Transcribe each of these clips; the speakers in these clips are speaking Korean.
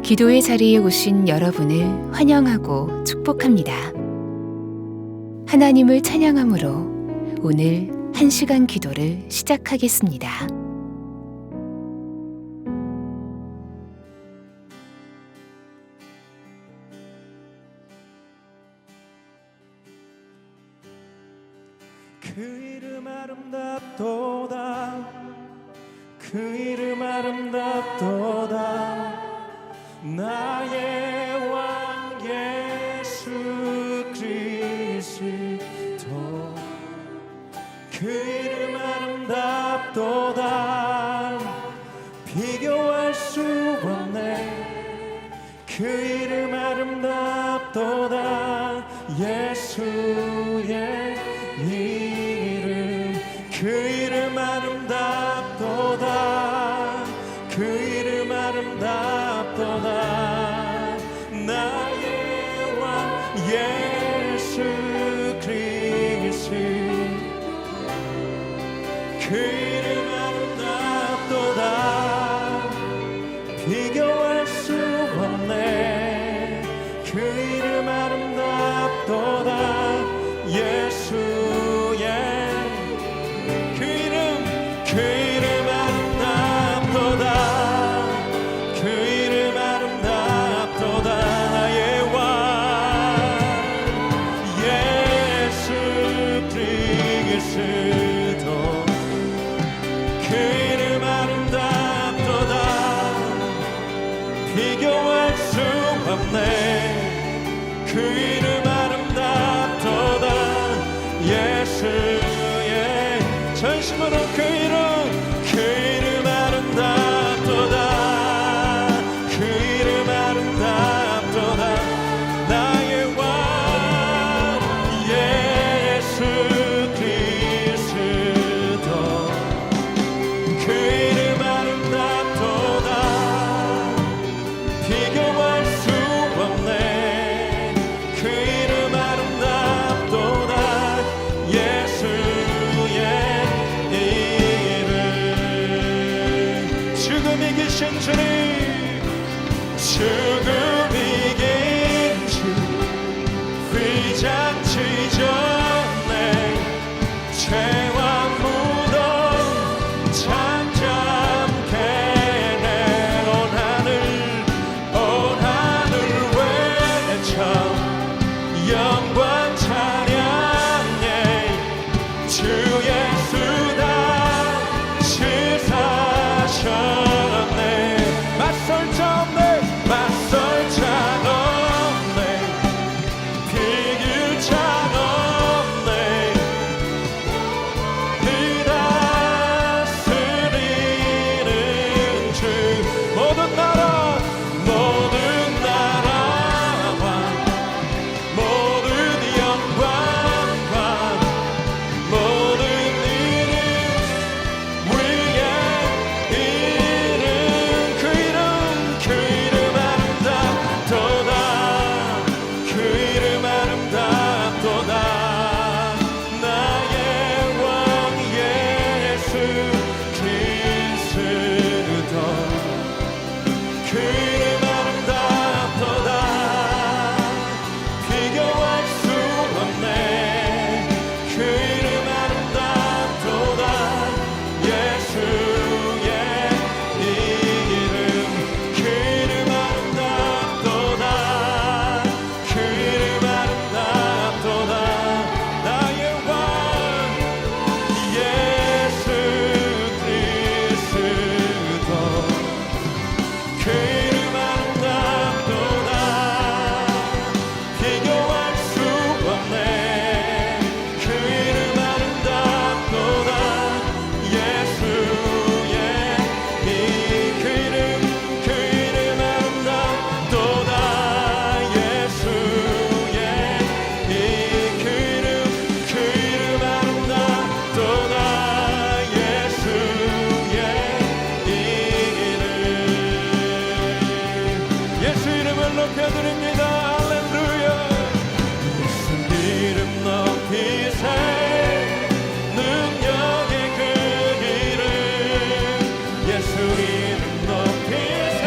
기도의 자리에 오신 여러분을 환영하고 축복합니다. 하나님을 찬양함으로 오늘 1시간 기도를 시작하겠습니다. 그 이름 아름답도다, 그 이름 아름답도다. 나의 왕 예수 그리스도, 그 이름 아름답도다. 비교할 수 없네. 그 이름 아름답도다. 예수의 이름, 그 이름 아름답도다. 그 이름 아름답도다. 나의 왕 예수 그리스도, 그 이름 아름답도다. 비교할 수 없네. 그 이름 아름답도다. 예수의 그 이름 아름답도다. 그 이름 아름답도다. 나의 왕 예수 그리스도, 그 이름 아름답도다. 비교할 수 없네. 그 이름 아름답도다. 예수의 전심으로 그 이름 아름답도다. 그 이름 아름답도다. 나의 왕 예수 그리스도, 그 이름 아름답도다. 비교할 수 없네. 그 이름 아름답도다. 예수의 이름. 죽음 이기신 주님, 죽음 이긴 주, 휘장치 전에 죄와 무덤 잠잠케 온 하늘 외쳐 영광 찬양해. 주 예수 다시 사셨네. 맞설 자 없네. 맞설 자 없네. 비길 자 없네. 네 다스리는 주, 모든 나라와 모든 영광과 모든 이름 위에 이름, 그 이름 아름답도다. 그 이름 아름답도다. 나의 왕 예수 그리스도, 그 이름 아름답도다. 비교할 수 없네. 그 이름 아름답도다. 예수의 이름, 그 이름 아름답도다. 그 이름 아름답도다. 나의 왕 예수 그리스도, 그 이름 아름답도다. 비교할 수 없네. 그 이름 아름답도다. 예수의 그 이름 아름답도다. 예수의 그 이름 아름답도다. 예수의 이름. 예수 이름을 높여드립니다. 할렐루야. 예수 이름 높이세. 능력의 그 이름. 예수 이름 높이세.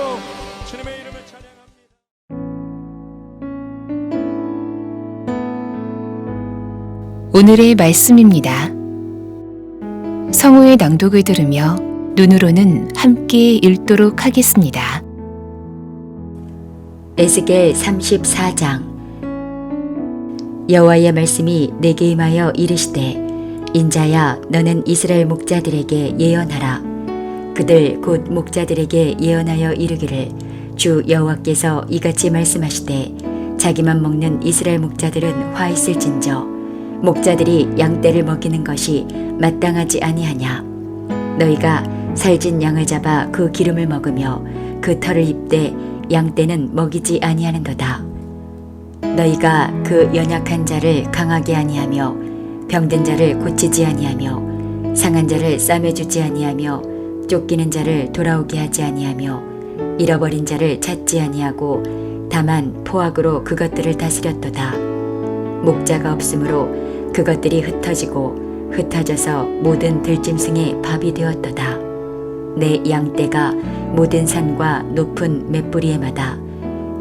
주여 주님의 이름을 찬양합니다. 오늘의 말씀입니다. 성우의 낭독을 들으며 눈으로는 함께 읽도록 하겠습니다. 에스겔 34장. 여호와의 말씀이 내게 임하여 이르시되, 인자야, 너는 이스라엘 목자들에게 예언하라. 그들 곧 목자들에게 예언하여 이르기를, 주 여호와께서 이같이 말씀하시되, 자기만 먹는 이스라엘 목자들은 화 있을진저 목자들이 양떼를 먹이는 것이 마땅하지 아니하냐. 너희가 살진 양을 잡아 그 기름을 먹으며 그 털을 입되 양떼는 먹이지 아니하는도다. 너희가 그 연약한 자를 강하게 아니하며 병든 자를 고치지 아니하며 상한 자를 싸매주지 아니하며 쫓기는 자를 돌아오게 하지 아니하며 잃어버린 자를 찾지 아니하고 다만 포악으로 그것들을 다스렸도다. 목자가 없으므로 그것들이 흩어지고 흩어져서 모든 들짐승의 밥이 되었도다. 내 양떼가 모든 산과 높은 맷뿌리에마다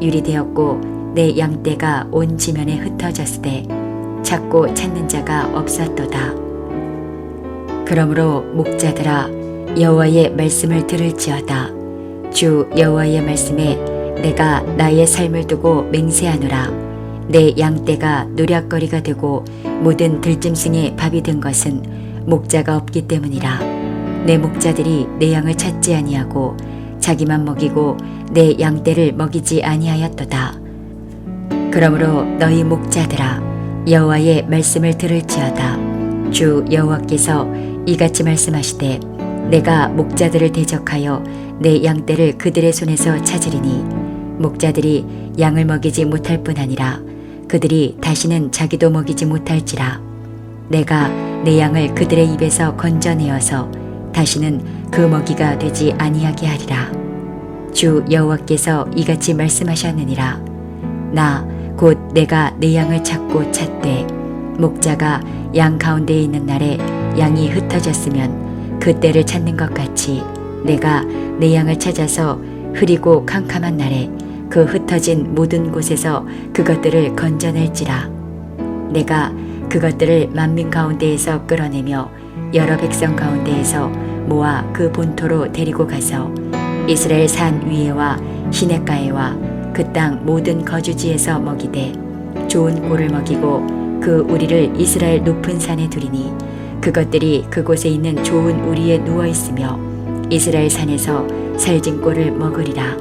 유리되었고 내 양떼가 온 지면에 흩어졌으되 찾고 찾는 자가 없었도다. 그러므로 목자들아, 여호와의 말씀을 들을지어다. 주 여호와의 말씀에 내가 나의 삶을 두고 맹세하노라. 내 양떼가 노략거리가 되고 모든 들짐승의 밥이 된 것은 목자가 없기 때문이라. 내 목자들이 내 양을 찾지 아니하고 자기만 먹이고 내 양떼를 먹이지 아니하였도다. 그러므로 너희 목자들아, 여호와의 말씀을 들을지어다. 주 여호와께서 이같이 말씀하시되, 내가 목자들을 대적하여 내 양떼를 그들의 손에서 찾으리니 목자들이 양을 먹이지 못할 뿐 아니라 그들이 다시는 자기도 먹이지 못할지라. 내가 내 양을 그들의 입에서 건져내어서 다시는 그 먹이가 되지 아니하게 하리라. 주 여호와께서 이같이 말씀하셨느니라. 나 곧 내가 내 양을 찾고 찾되 목자가 양 가운데에 있는 날에 양이 흩어졌으면 그 때를 찾는 것 같이 내가 내 양을 찾아서 흐리고 캄캄한 날에 그 흩어진 모든 곳에서 그것들을 건져낼지라. 내가 그것들을 만민 가운데에서 끌어내며 여러 백성 가운데에서 모아 그 본토로 데리고 가서 이스라엘 산 위에와 시냇가에와 그 땅 모든 거주지에서 먹이되 좋은 꼴을 먹이고 그 우리를 이스라엘 높은 산에 두리니 그것들이 그곳에 있는 좋은 우리에 누워 있으며 이스라엘 산에서 살진 꼴을 먹으리라.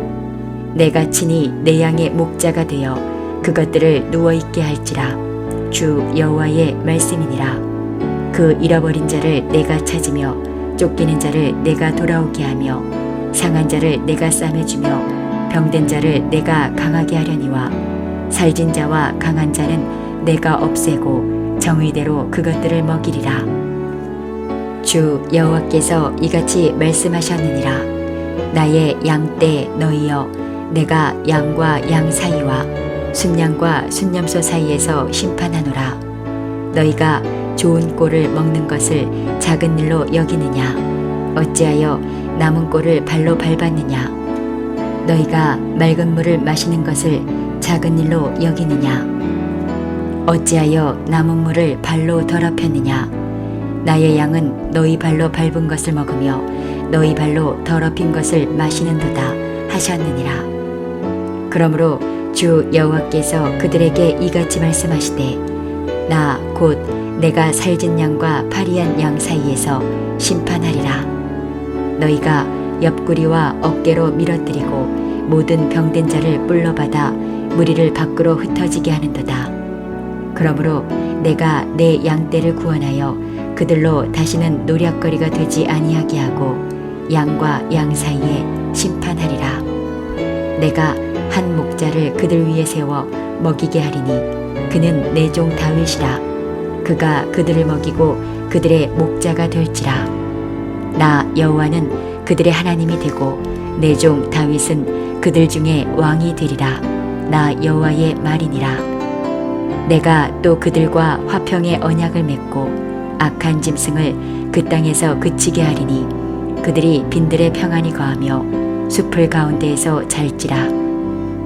내가 친히 내 양의 목자가 되어 그것들을 누워 있게 할지라. 주 여호와의 말씀이니라. 그 잃어버린 자를 내가 찾으며 쫓기는 자를 내가 돌아오게 하며 상한 자를 내가 싸매주며 병든 자를 내가 강하게 하려니와 살진 자와 강한 자는 내가 없애고 정의대로 그것들을 먹이리라. 주 여호와께서 이같이 말씀하셨느니라. 나의 양떼 너희여, 내가 양과 양 사이와 순양과 순염소 사이에서 심판하노라. 너희가 좋은 꼴을 먹는 것을 작은 일로 여기느냐? 어찌하여 남은 꼴을 발로 밟았느냐? 너희가 맑은 물을 마시는 것을 작은 일로 여기느냐? 어찌하여 남은 물을 발로 더럽혔느냐? 나의 양은 너희 발로 밟은 것을 먹으며 너희 발로 더럽힌 것을 마시는도다 하셨느니라. 그러므로 주 여호와께서 그들에게 이같이 말씀하시되, 나 곧 내가 살진 양과 파리한 양 사이에서 심판하리라. 너희가 옆구리와 어깨로 밀어뜨리고 모든 병든 자를 불러받아 무리를 밖으로 흩어지게 하는도다. 그러므로 내가 내 양떼를 구원하여 그들로 다시는 노략거리가 되지 아니하게 하고 양과 양 사이에 심판하리라. 내가 한 목자를 그들 위에 세워 먹이게 하리니 그는 내 종 다윗이라. 그가 그들을 먹이고 그들의 목자가 될지라. 나 여호와는 그들의 하나님이 되고 내 종 다윗은 그들 중에 왕이 되리라. 나 여호와의 말이니라. 내가 또 그들과 화평의 언약을 맺고 악한 짐승을 그 땅에서 그치게 하리니 그들이 빈들에 평안히 거하며 숲을 가운데에서 잘지라.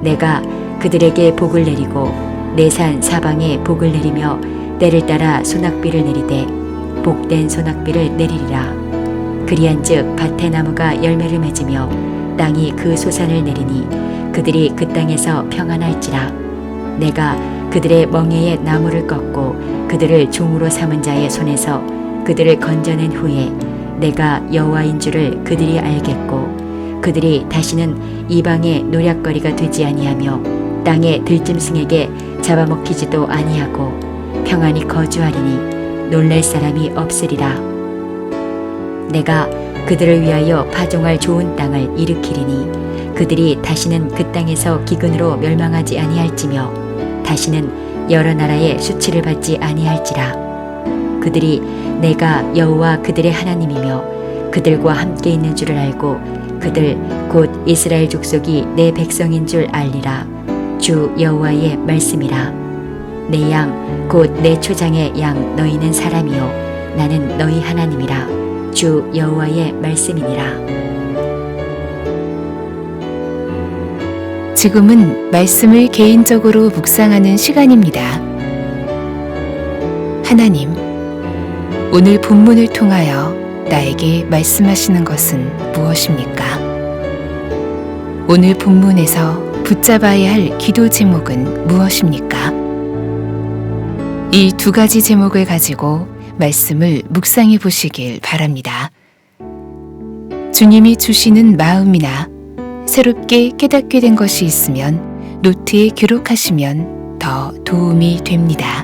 내가 그들에게 복을 내리고 내 산 사방에 복을 내리며 때를 따라 소낙비를 내리되 복된 소낙비를 내리리라. 그리한즉 밭의 나무가 열매를 맺으며 땅이 그 소산을 내리니 그들이 그 땅에서 평안할지라. 내가 그들의 멍에의 나무를 꺾고 그들을 종으로 삼은 자의 손에서 그들을 건져낸 후에 내가 여호와인 줄을 그들이 알겠고 그들이 다시는 이방의 노략거리가 되지 아니하며 땅의 들짐승에게 잡아먹히지도 아니하고 평안히 거주하리니 놀랄 사람이 없으리라. 내가 그들을 위하여 파종할 좋은 땅을 일으키리니 그들이 다시는 그 땅에서 기근으로 멸망하지 아니할지며 다시는 여러 나라의 수치를 받지 아니할지라. 그들이 내가 여호와 그들의 하나님이며 그들과 함께 있는 줄을 알고 그들 곧 이스라엘 족속이 내 백성인 줄 알리라. 주 여호와의 말씀이라. 내 양 곧 내 초장의 양 너희는 사람이요 나는 너희 하나님이라. 주 여호와의 말씀이니라. 지금은 말씀을 개인적으로 묵상하는 시간입니다. 하나님, 오늘 본문을 통하여 나에게 말씀하시는 것은 무엇입니까? 오늘 본문에서 붙잡아야 할 기도 제목은 무엇입니까? 이 두 가지 제목을 가지고 말씀을 묵상해 보시길 바랍니다. 주님이 주시는 마음이나 새롭게 깨닫게 된 것이 있으면 노트에 기록하시면 더 도움이 됩니다.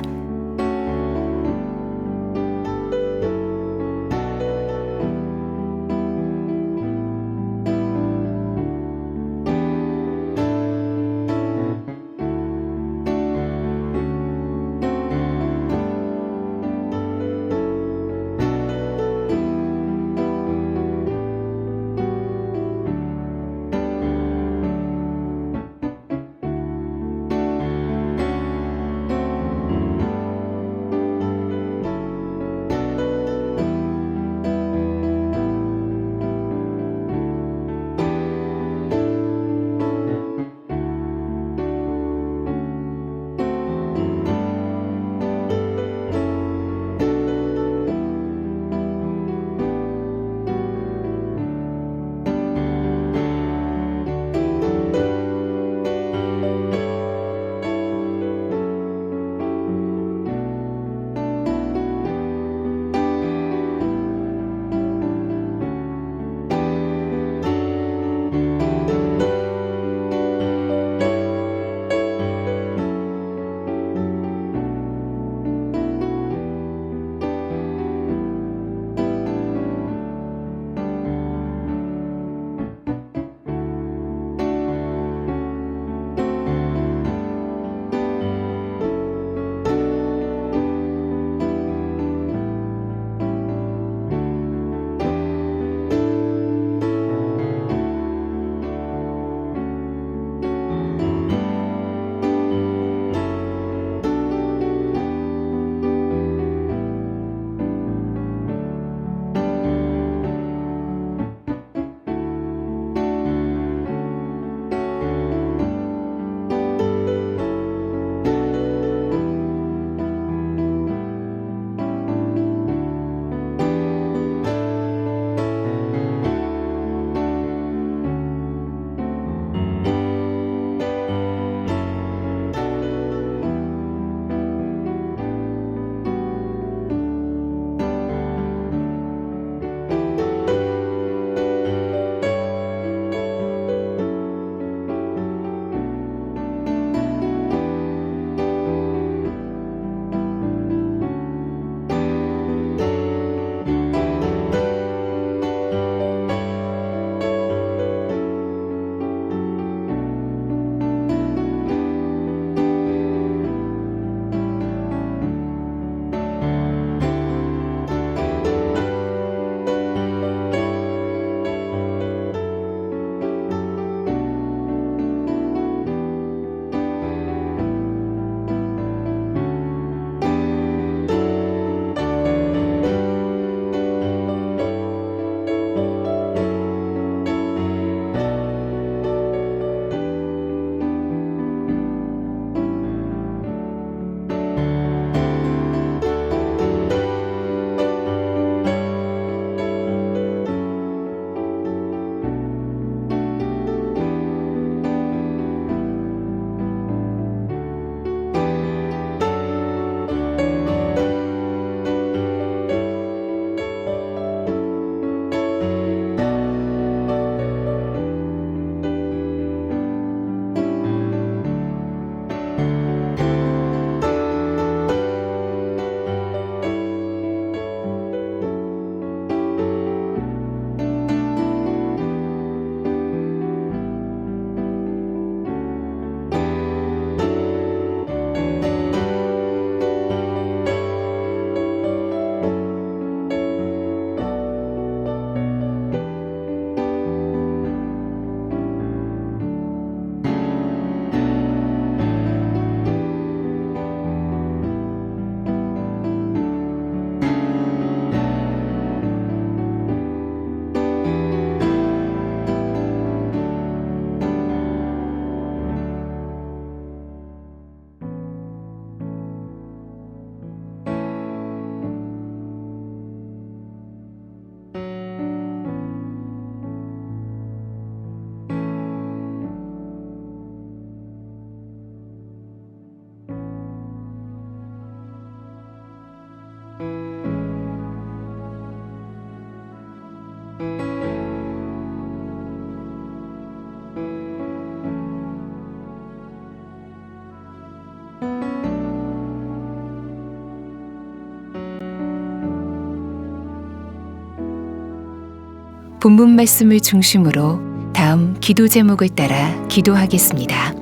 본문 말씀을 중심으로 다음 기도 제목을 따라 기도하겠습니다.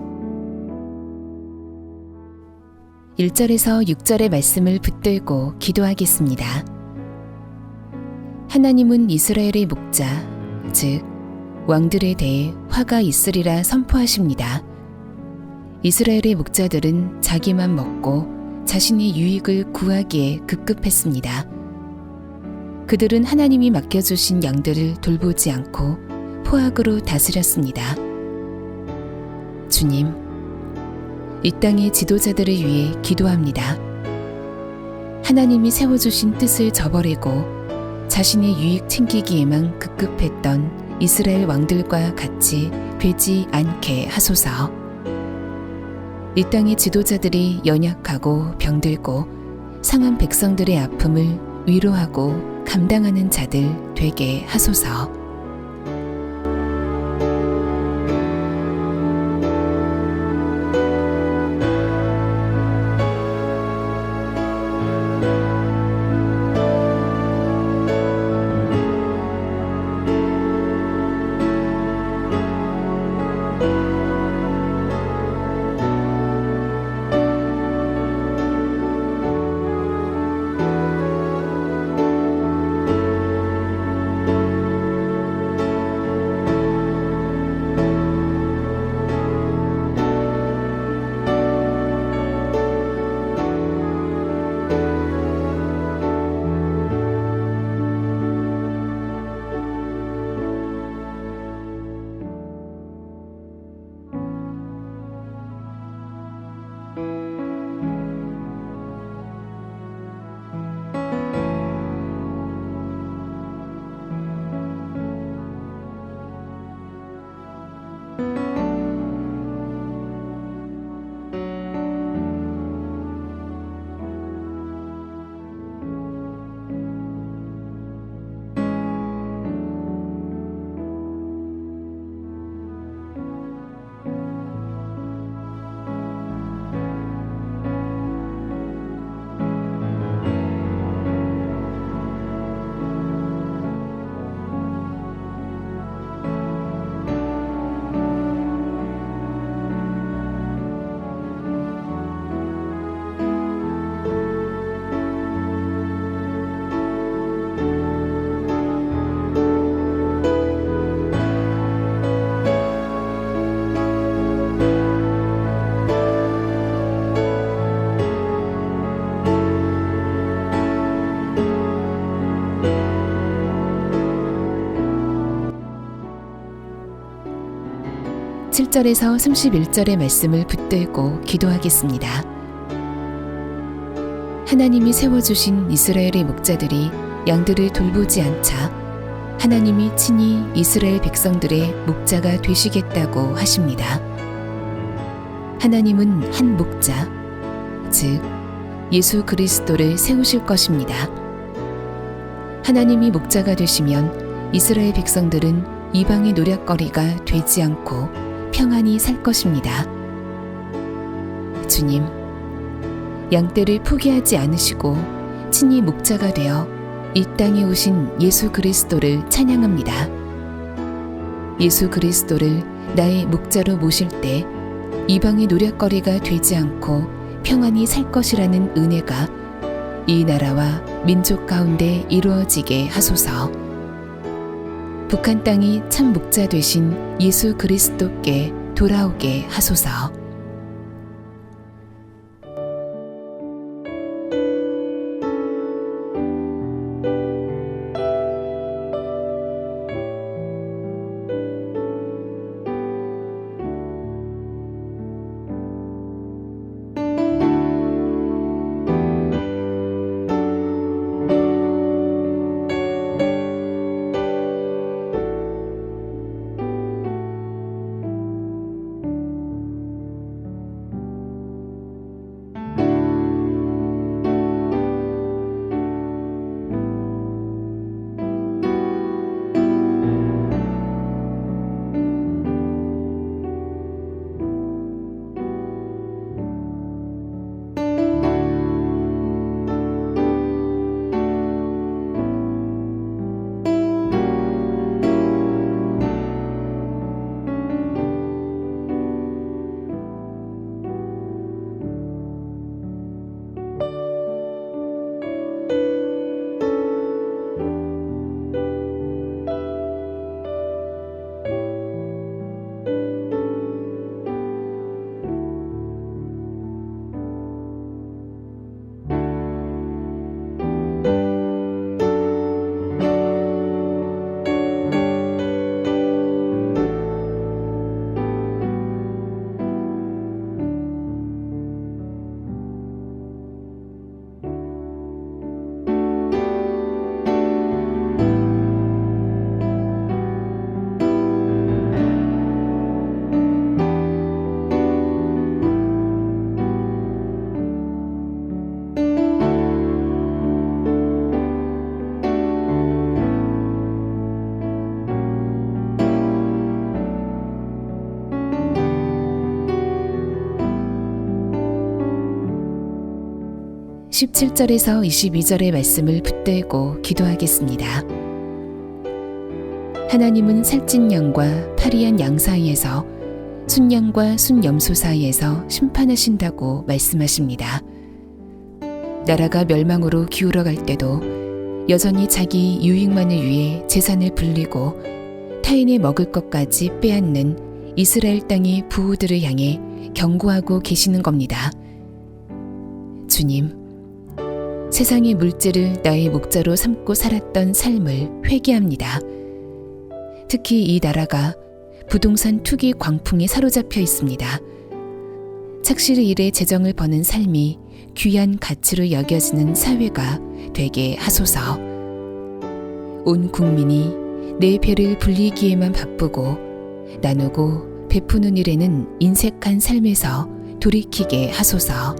1절에서 6절의 말씀을 붙들고 기도하겠습니다. 하나님은 이스라엘의 목자, 즉 왕들에 대해 화가 있으리라 선포하십니다. 이스라엘의 목자들은 자기만 먹고 자신의 유익을 구하기에 급급했습니다. 그들은 하나님이 맡겨주신 양들을 돌보지 않고 포악으로 다스렸습니다. 주님, 이 땅의 지도자들을 위해 기도합니다. 하나님이 세워주신 뜻을 저버리고 자신의 유익 챙기기에만 급급했던 이스라엘 왕들과 같이 되지 않게 하소서. 이 땅의 지도자들이 연약하고 병들고 상한 백성들의 아픔을 위로하고 감당하는 자들 되게 하소서. (7절에서) 31절의 말씀을 붙들고 기도하겠습니다. 하나님이 세워주신 이스라엘의 목자들이 양들을 돌보지 않자 하나님이 친히 이스라엘 백성들의 목자가 되시겠다고 하십니다. 하나님은 한 목자, 즉 예수 그리스도를 세우실 것입니다. 하나님이 목자가 되시면 이스라엘 백성들은 이방의 노략거리가 되지 않고 평안히 살 것입니다. 주님, 양떼를 포기하지 않으시고 친히 목자가 되어 이 땅에 오신 예수 그리스도를 찬양합니다. 예수 그리스도를 나의 목자로 모실 때 이방의 노략거리가 되지 않고 평안히 살 것이라는 은혜가 이 나라와 민족 가운데 이루어지게 하소서. 북한 땅이 참 목자 되신 예수 그리스도께 돌아오게 하소서. 17절에서 22절의 말씀을 붙들고 기도하겠습니다. 하나님은 살찐 양과 파리한 양 사이에서 순양과 순염소 사이에서 심판하신다고 말씀하십니다. 나라가 멸망으로 기울어 갈 때도 여전히 자기 유익만을 위해 재산을 불리고 타인의 먹을 것까지 빼앗는 이스라엘 땅의 부호들을 향해 경고하고 계시는 겁니다. 주님, 세상의 물질을 나의 목자로 삼고 살았던 삶을 회개합니다. 특히 이 나라가 부동산 투기 광풍에 사로잡혀 있습니다. 착실히 일에 재정을 버는 삶이 귀한 가치로 여겨지는 사회가 되게 하소서. 온 국민이 내 배를 불리기에만 바쁘고 나누고 베푸는 일에는 인색한 삶에서 돌이키게 하소서.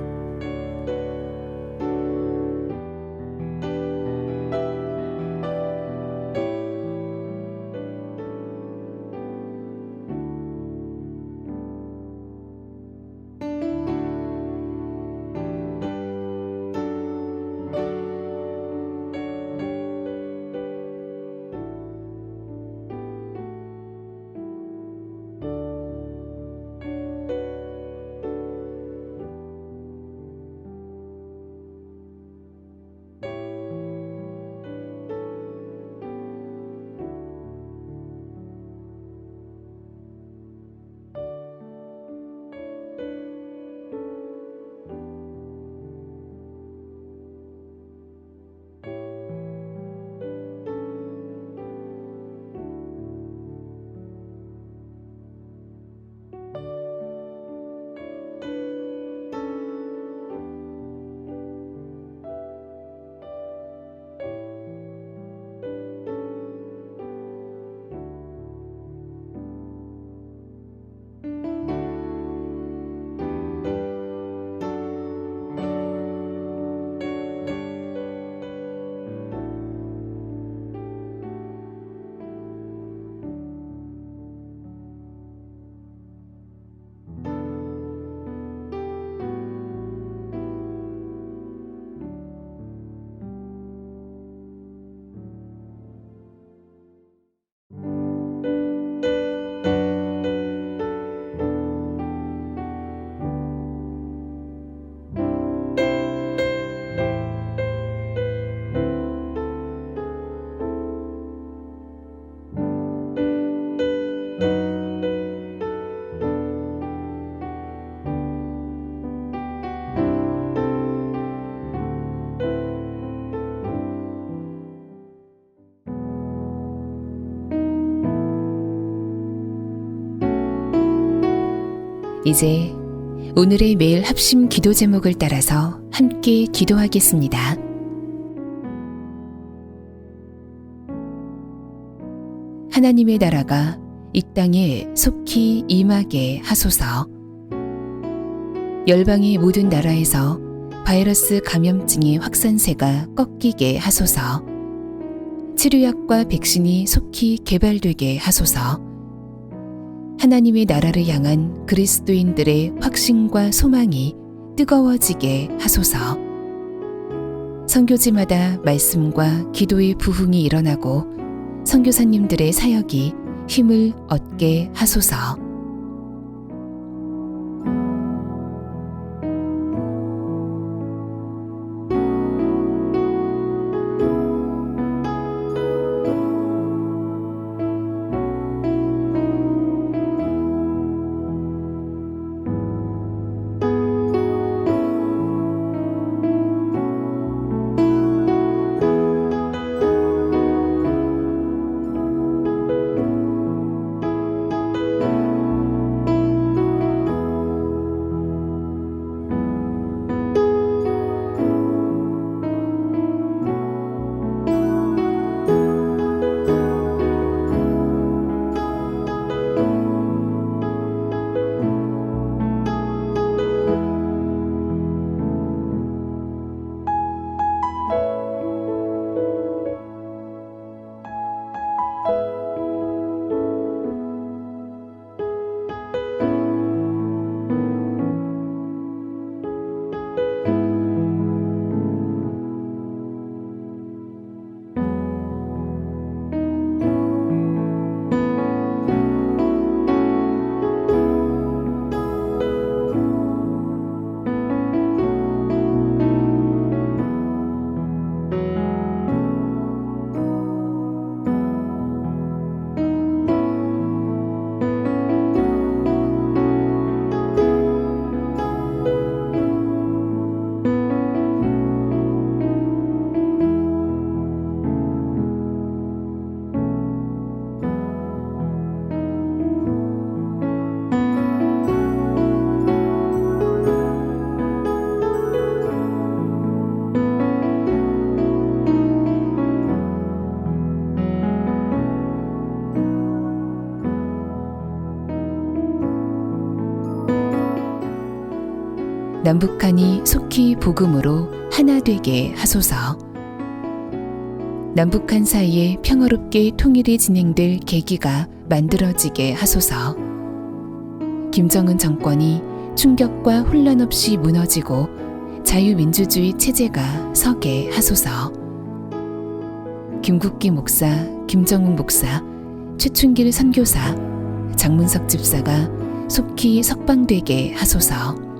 이제 오늘의 매일 합심 기도 제목을 따라서 함께 기도하겠습니다. 하나님의 나라가 이 땅에 속히 임하게 하소서. 열방의 모든 나라에서 바이러스 감염증의 확산세가 꺾이게 하소서. 치료약과 백신이 속히 개발되게 하소서. 하나님의 나라를 향한 그리스도인들의 확신과 소망이 뜨거워지게 하소서. 선교지마다 말씀과 기도의 부흥이 일어나고 선교사님들의 사역이 힘을 얻게 하소서. 남북한이 속히 복음으로 하나 되게 하소서. 남북한 사이에 평화롭게 통일이 진행될 계기가 만들어지게 하소서. 김정은 정권이 충격과 혼란 없이 무너지고 자유민주주의 체제가 서게 하소서. 김국기 목사, 김정웅 목사, 최춘길 선교사, 장문석 집사가 속히 석방되게 하소서.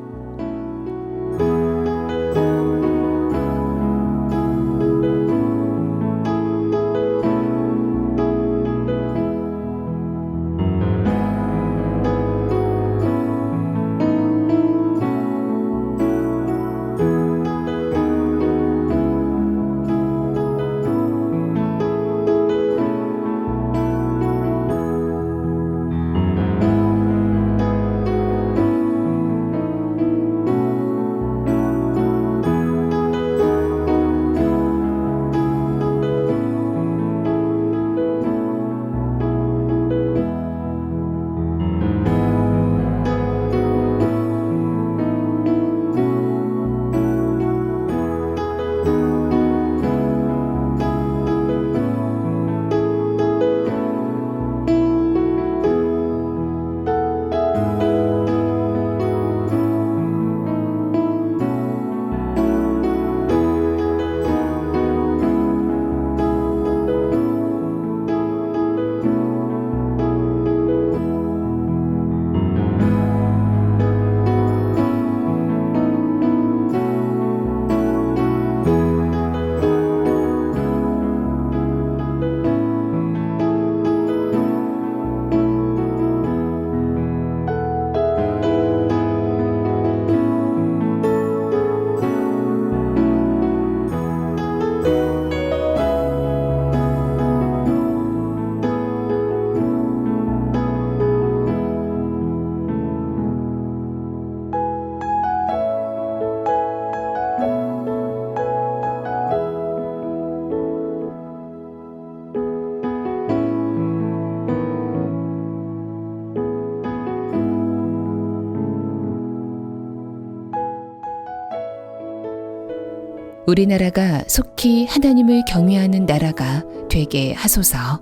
우리나라가 속히 하나님을 경외하는 나라가 되게 하소서.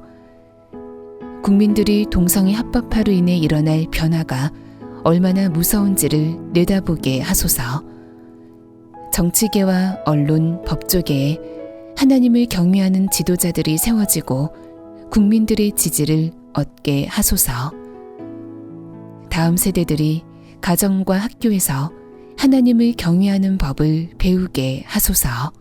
국민들이 동성애 합법화로 인해 일어날 변화가 얼마나 무서운지를 내다보게 하소서. 정치계와 언론, 법조계에 하나님을 경외하는 지도자들이 세워지고 국민들의 지지를 얻게 하소서. 다음 세대들이 가정과 학교에서 하나님을 경외하는 법을 배우게 하소서.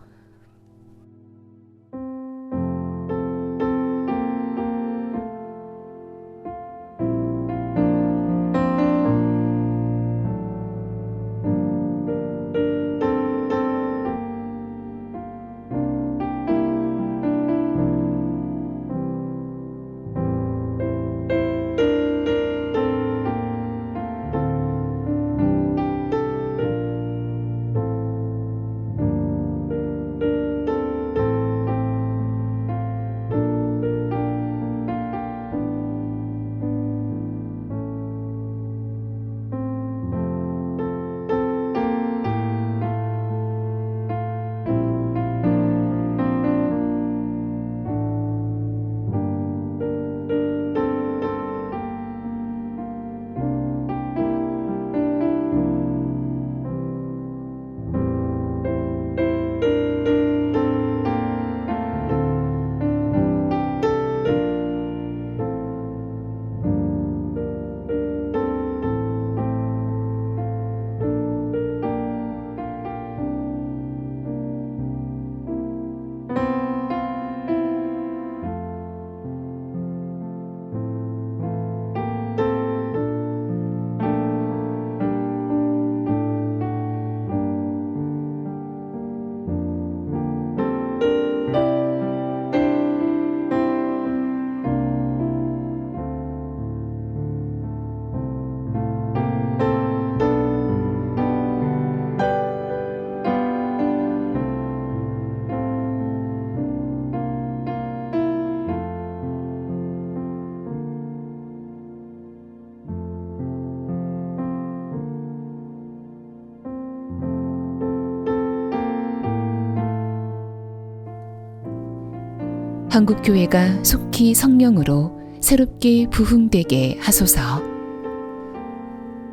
한국교회가 속히 성령으로 새롭게 부흥되게 하소서.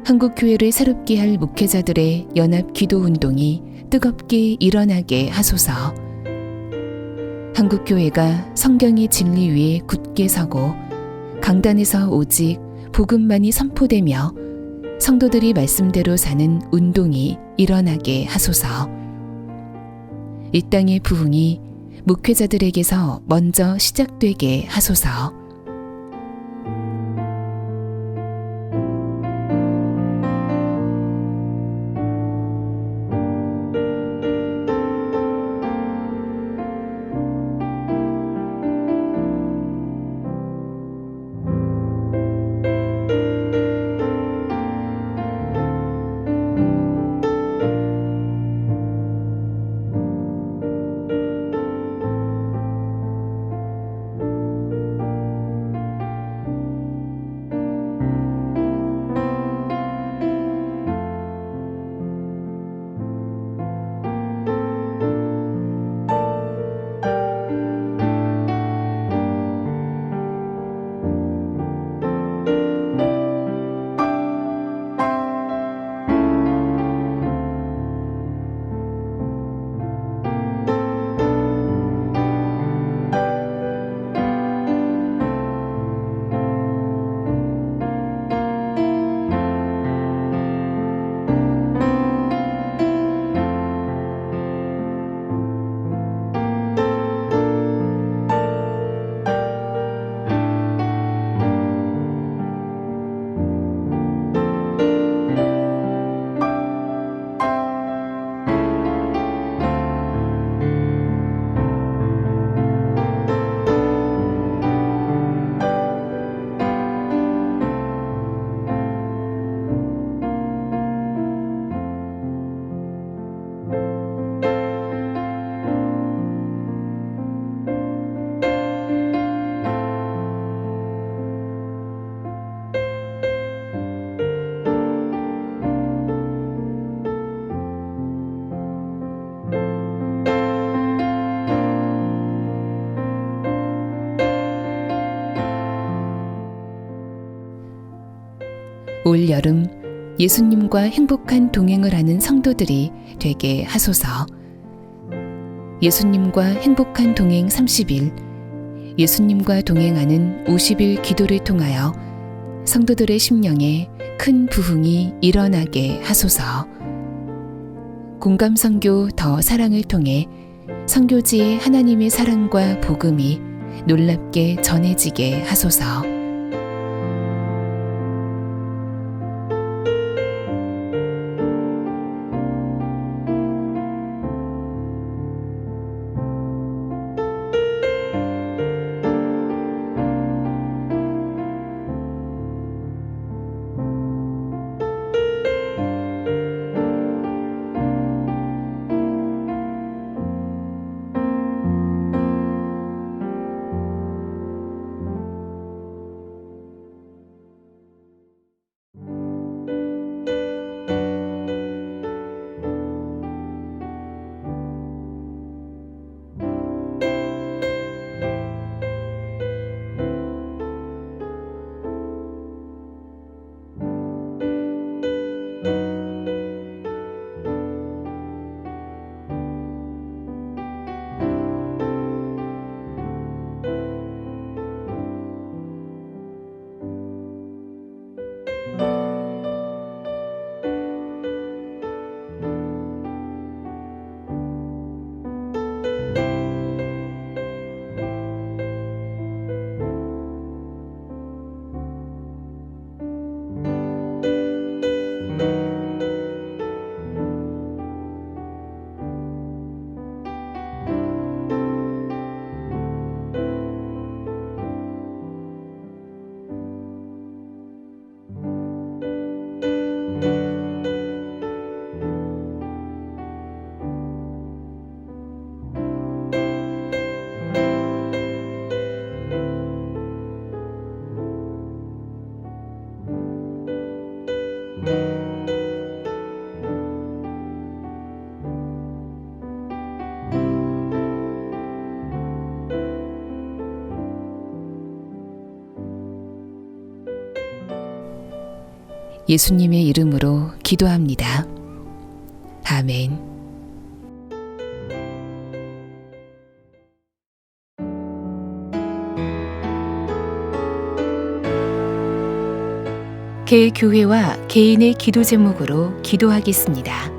한국교회를 새롭게 할 목회자들의 연합 기도 운동이 뜨겁게 일어나게 하소서. 한국교회가 성경의 진리 위에 굳게 서고 강단에서 오직 복음만이 선포되며 성도들이 말씀대로 사는 운동이 일어나게 하소서. 이 땅의 부흥이 목회자들에게서 먼저 시작되게 하소서. 올 여름 예수님과 행복한 동행을 하는 성도들이 되게 하소서. 예수님과 행복한 동행 30일, 예수님과 동행하는 50일 기도를 통하여 성도들의 심령에 큰 부흥이 일어나게 하소서. 공감선교 더 사랑을 통해 선교지의 하나님의 사랑과 복음이 놀랍게 전해지게 하소서. 예수님의 이름으로 기도합니다. 아멘. 개교회와 개인의 기도 제목으로 기도하겠습니다.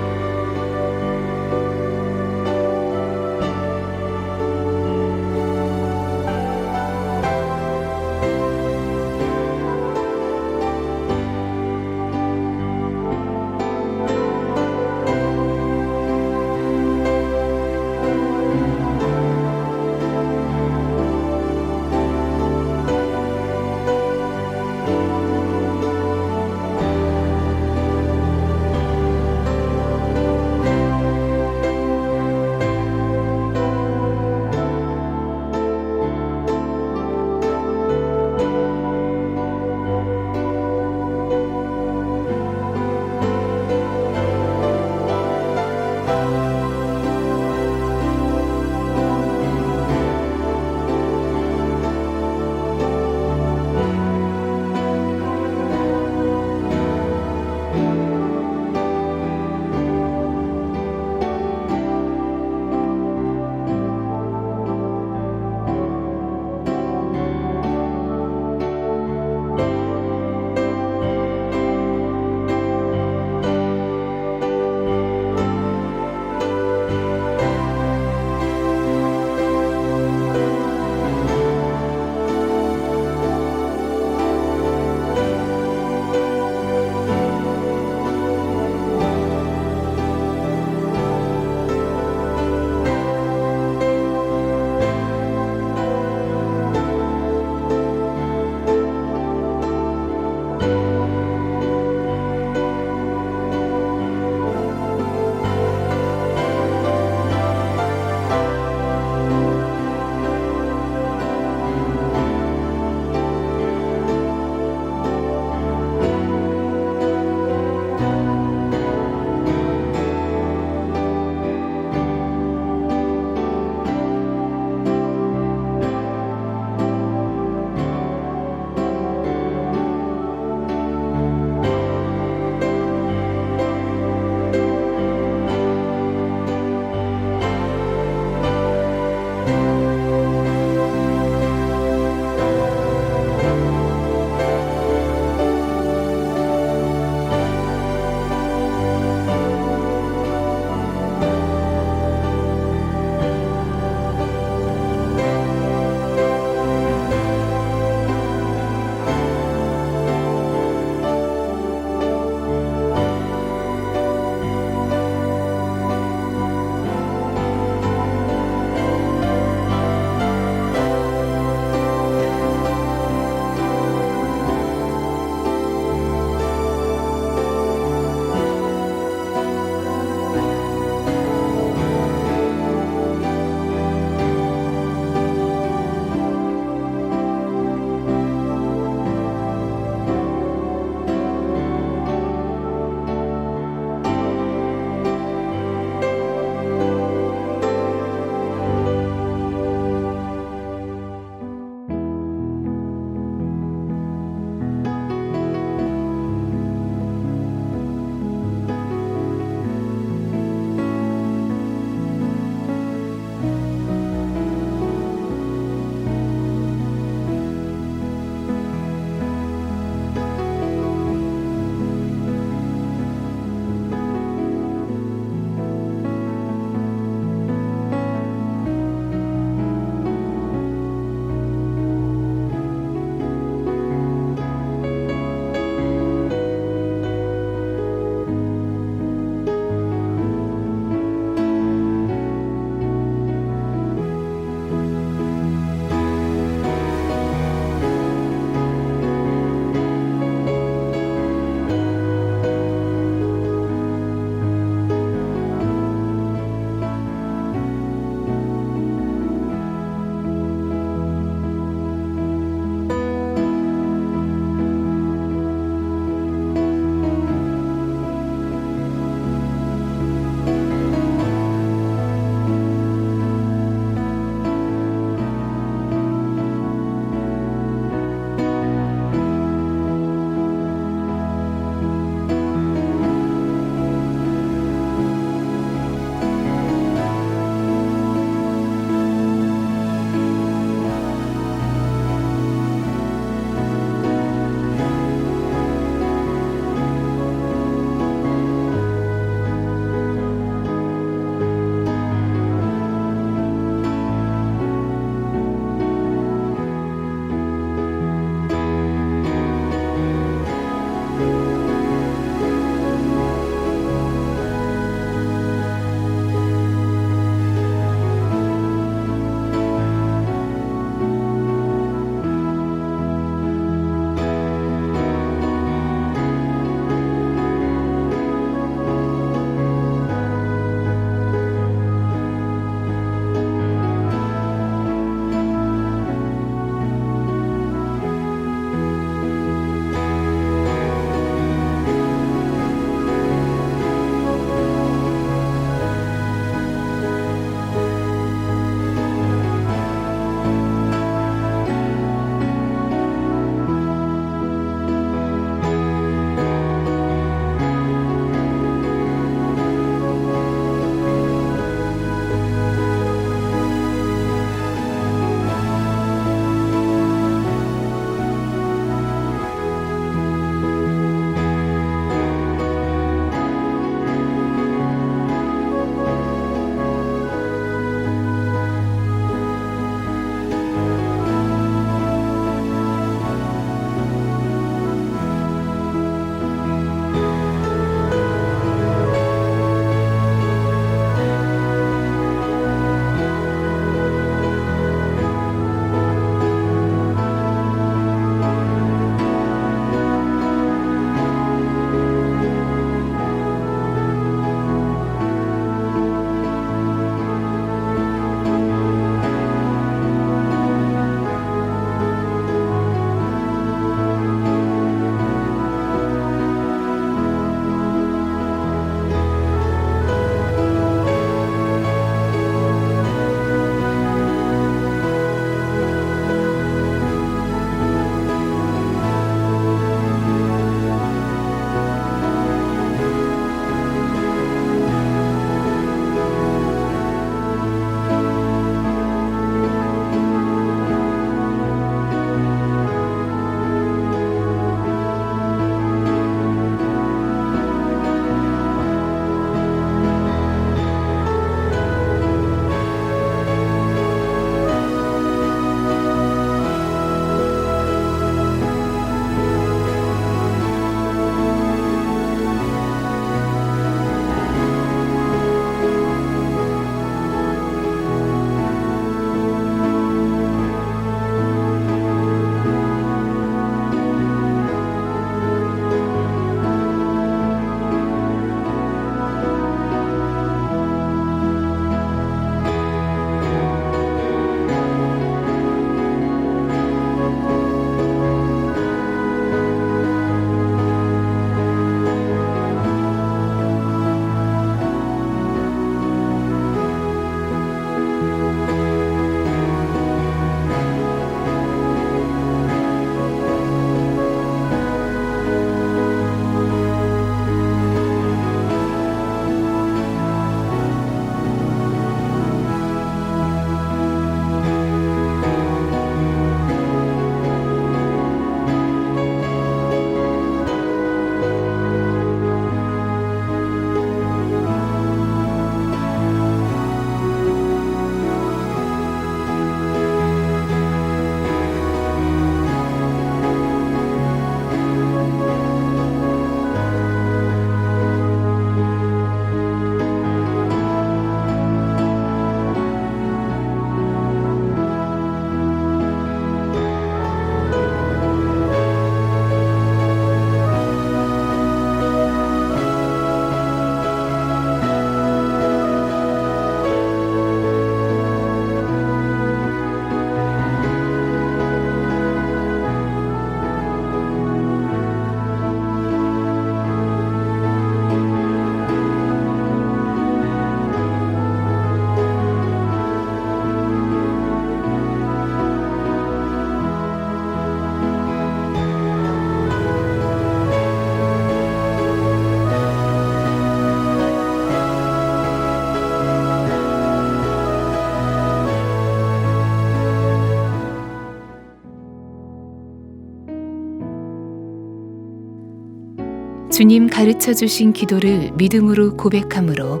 주님 가르쳐 주신 기도를 믿음으로 고백함으로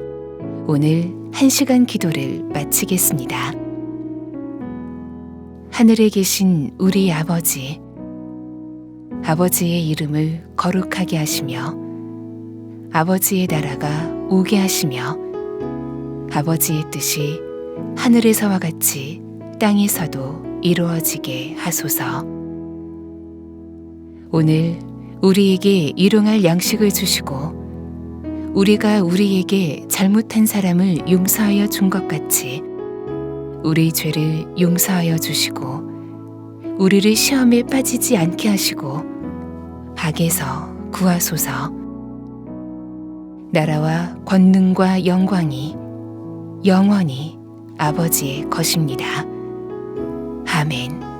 오늘 1시간 기도를 마치겠습니다. 하늘에 계신 우리 아버지, 아버지의 이름을 거룩하게 하시며 아버지의 나라가 오게 하시며 아버지의 뜻이 하늘에서와 같이 땅에서도 이루어지게 하소서. 오늘 우리에게 일용할 양식을 주시고 우리가 우리에게 잘못한 사람을 용서하여 준 것 같이 우리 죄를 용서하여 주시고 우리를 시험에 빠지지 않게 하시고 악에서 구하소서. 나라와 권능과 영광이 영원히 아버지의 것입니다. 아멘.